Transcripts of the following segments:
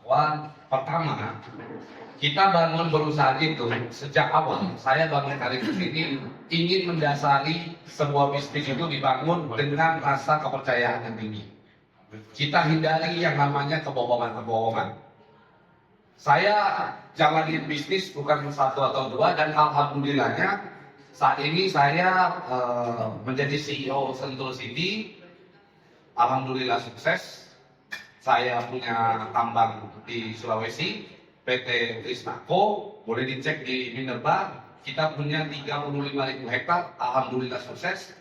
bahwa pertama kita bangun perusahaan itu sejak awal. Saya bangun karir ini ingin mendasari sebuah bisnis itu dibangun dengan rasa kepercayaan yang tinggi. Kita hindari yang namanya kebohongan-kebohongan. Saya jalanin bisnis bukan satu atau dua, dan alhamdulillahnya saat ini saya menjadi CEO Sentul City. Alhamdulillah sukses. Saya punya tambang di Sulawesi, PT Trisnako, boleh dicek di Minerba. Kita punya 35.000 hektar, alhamdulillah sukses.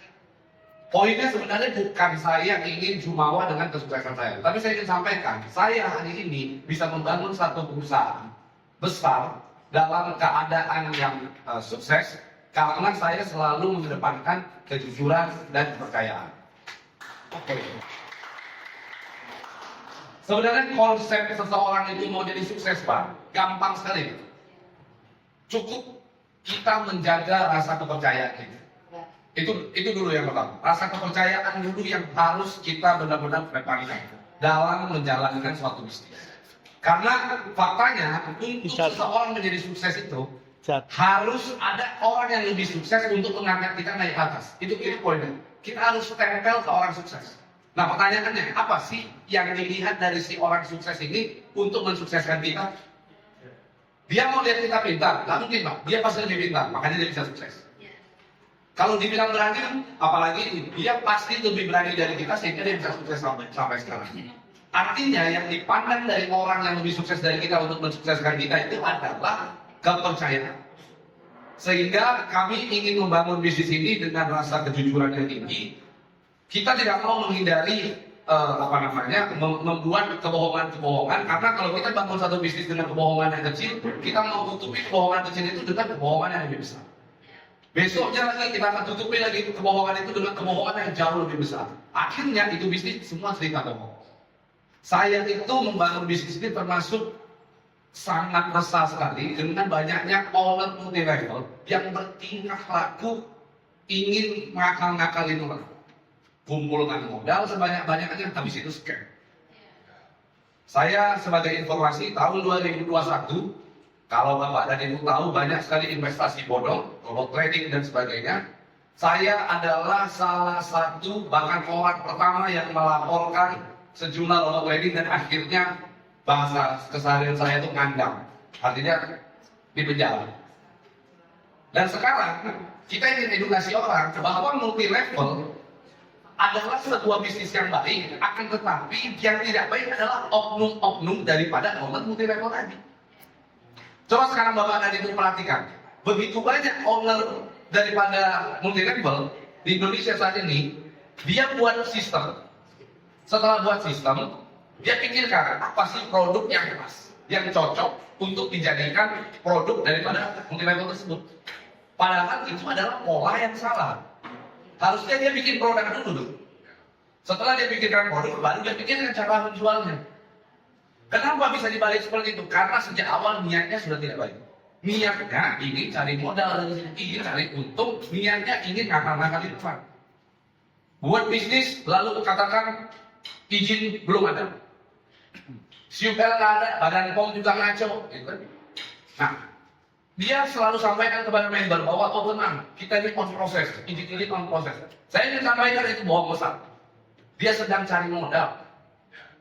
Poinnya sebenarnya bukan saya ingin jumawa dengan kesuksesan saya, tapi saya ingin sampaikan, saya hari ini bisa membangun satu perusahaan besar dalam keadaan yang sukses karena saya selalu mengedepankan kejujuran dan kepercayaan. Oke. Sebenarnya konsep seseorang itu mau jadi sukses, Pak, gampang sekali. Cukup kita menjaga rasa kepercayaan kita. Itu dulu yang pertama. Rasa kepercayaan dulu yang harus kita benar-benar kedepankan dalam menjalankan suatu bisnis. Karena faktanya untuk seseorang menjadi sukses itu harus ada orang yang lebih sukses untuk mengangkat kita naik atas. Itu poinnya. Kita harus tempel ke orang sukses. Nah, pertanyaannya, apa sih yang dilihat dari si orang sukses ini untuk mensukseskan kita? Dia mau lihat kita pintar, nggak mungkin, Pak. Dia pasti lebih pintar, makanya dia bisa sukses. Kalau dibilang berani, apalagi dia pasti lebih berani dari kita sehingga dia bisa sukses sampai sekarang. Artinya yang dipandang dari orang yang lebih sukses dari kita untuk mensukseskan kita itu adalah kepercayaan. Sehingga kami ingin membangun bisnis ini dengan rasa kejujuran yang tinggi. Kita tidak mau menghindari membuat kebohongan-kebohongan, karena kalau kita bangun satu bisnis dengan kebohongan yang kecil, kita mau tutupi kebohongan kecil itu dengan kebohongan yang lebih besar. Besoknya lagi kita akan tutupi lagi kebohongan itu dengan kebohongan yang jauh lebih besar. Akhirnya itu bisnis semua cerita bohong. Saya itu membangun bisnis ini termasuk sangat resah sekali dengan banyaknya owner multi level yang bertingkah laku ingin ngakal-ngakalin orang. Kumpulkan modal sebanyak-banyaknya, habis itu scam. Saya sebagai informasi tahun 2021, kalau Bapak dan Ibu tahu banyak sekali investasi bodong, robot trading dan sebagainya. Saya adalah salah satu bahkan orang pertama yang melaporkan sejumlah robot trading dan akhirnya bahasa keseharian saya itu ngandam. Artinya di penjara. Dan sekarang kita ingin edukasi orang bahwa multi level adalah sebuah bisnis yang baik, akan tetapi yang tidak baik adalah oknum-oknum daripada owner multi level tadi. Coba sekarang Bapak dan Ibu perhatikan, begitu banyak owner daripada multi level di Indonesia saat ini, dia buat sistem. Setelah buat sistem, dia pikirkan apa sih produk yang pas, yang cocok untuk dijadikan produk daripada multi level tersebut. Padahal itu adalah pola yang salah. Harusnya dia bikin produk dulu. Setelah dia pikirkan produk, baru dia pikirkan cara menjualnya. Kenapa bisa dibalik seperti itu? Karena sejak awal niatnya sudah tidak baik. Niatnya ingin cari modal, ingin cari untung, niatnya ingin ngakal-ngakalin orang. Buat bisnis, lalu katakan izin belum ada. Siupel nggak ada, badan POM juga ngaco. Gitu. Nah, dia selalu sampaikan kepada member bahwa tenang, kita ini on proses, izin ini on proses. Saya ingin sampaikan itu bohong besar. Dia sedang cari modal.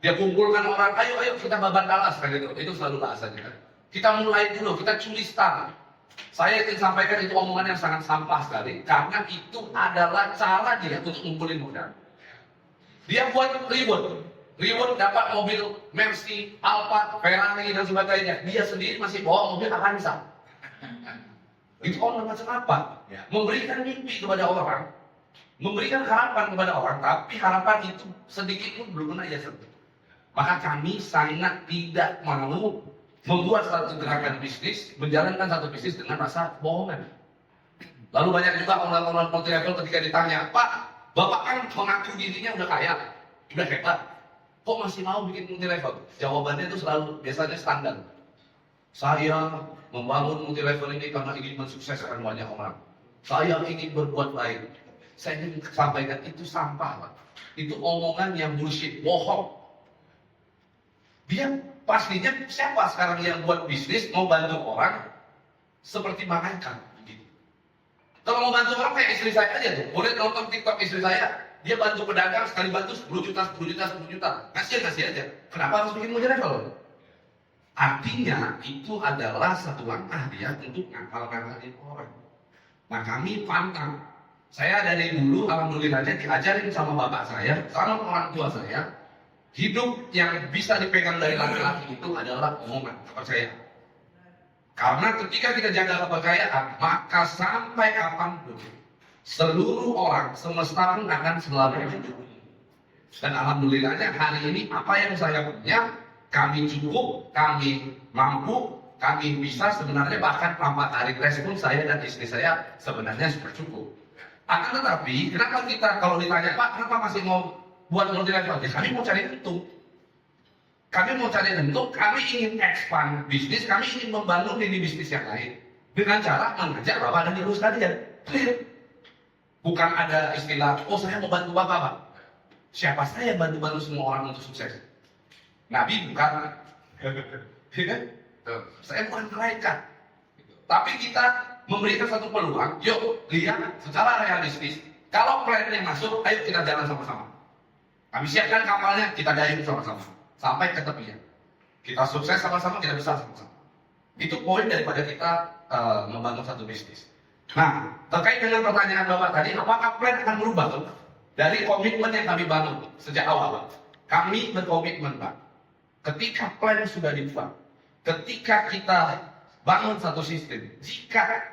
Dia kumpulkan orang, ayo kita babat talas kan gitu. Itu selalu bahasanya. Kita mulai dulu, kita curi start. Saya ingin sampaikan itu omongan yang sangat sampah sekali, karena itu adalah cara dia untuk ngumpulin modal. Dia buat ribut dapat mobil Mercy, Alphard, Ferrari dan sebagainya. Dia sendiri masih bawa mobil Avanza. Itu orang macam apa? Memberikan mimpi kepada orang, memberikan harapan kepada orang, tapi harapan itu sedikit pun belum pernah ia sentuh. Maka kami sangat tidak mau membuat satu gerakan bisnis, menjalankan satu bisnis dengan rasa bohongan. Lalu banyak juga orang-orang multi level ketika ditanya, Pak, Bapak kan mengaku dirinya udah kaya, udah hebat, kok masih mau bikin multi level? Jawabannya itu selalu biasanya standar. Saya membangun multi level ini karena ingin mensukseskan banyak orang. Saya ingin berbuat baik. Saya ingin sampaikan itu sampah, Pak. Itu omongan yang bullshit, bohong. Dia pastinya siapa sekarang yang buat bisnis mau bantu orang seperti malaikat begitu. Kalau mau bantu orang kayak istri saya aja tuh, boleh nonton TikTok istri saya, dia bantu pedagang sekali bantu 10 juta, 10 juta, 10 juta, kasih aja. Kenapa harus bikin multinasional? Artinya itu adalah satu langkah dia untuk ngakal-ngakalin orang. Nah kami pantang. Saya dari dulu alhamdulillahnya diajarin sama bapak saya, sama orang tua saya, hidup yang bisa dipegang dari laki-laki itu adalah omongan, kepercayaan. Karena ketika kita jaga kepercayaan, maka sampai kapanpun seluruh orang semesta pun akan selalu mendukung. Dan alhamdulillahnya hari ini apa yang saya punya, kami cukup, kami mampu, kami bisa sebenarnya bahkan tanpa tarik respon saya dan istri saya sebenarnya sudah cukup. Akan tetapi, kenapa kita kalau ditanya, Pak, kenapa masih mau buat multinasional? Ya, kami mau cari untung. Kami mau cari untung, kami ingin expand bisnis, kami ingin membangun ini bisnis yang lain. Dengan cara mengajak Bapak dan Ibu sekalian. Bukan ada istilah, oh saya mau bantu Bapak, Pak. Siapa saya bantu-bantu semua orang untuk sukses? Nabi bukan. Saya bukan malaikat. Tapi kita memberikan satu peluang, yuk lihat secara realistis. Kalau plannya masuk, ayo kita jalan sama-sama. Kami siapkan kapalnya, kita dayung sama-sama. Sampai ke tepian. Kita sukses sama-sama, kita besar sama-sama. Itu poin daripada kita membangun satu bisnis. Nah, terkait dengan pertanyaan Bapak tadi, apakah plan akan berubah? Dari komitmen yang kami bangun sejak awal. Kami berkomitmen, Pak. Ketika plan sudah dibuat, ketika kita bangun satu sistem, jika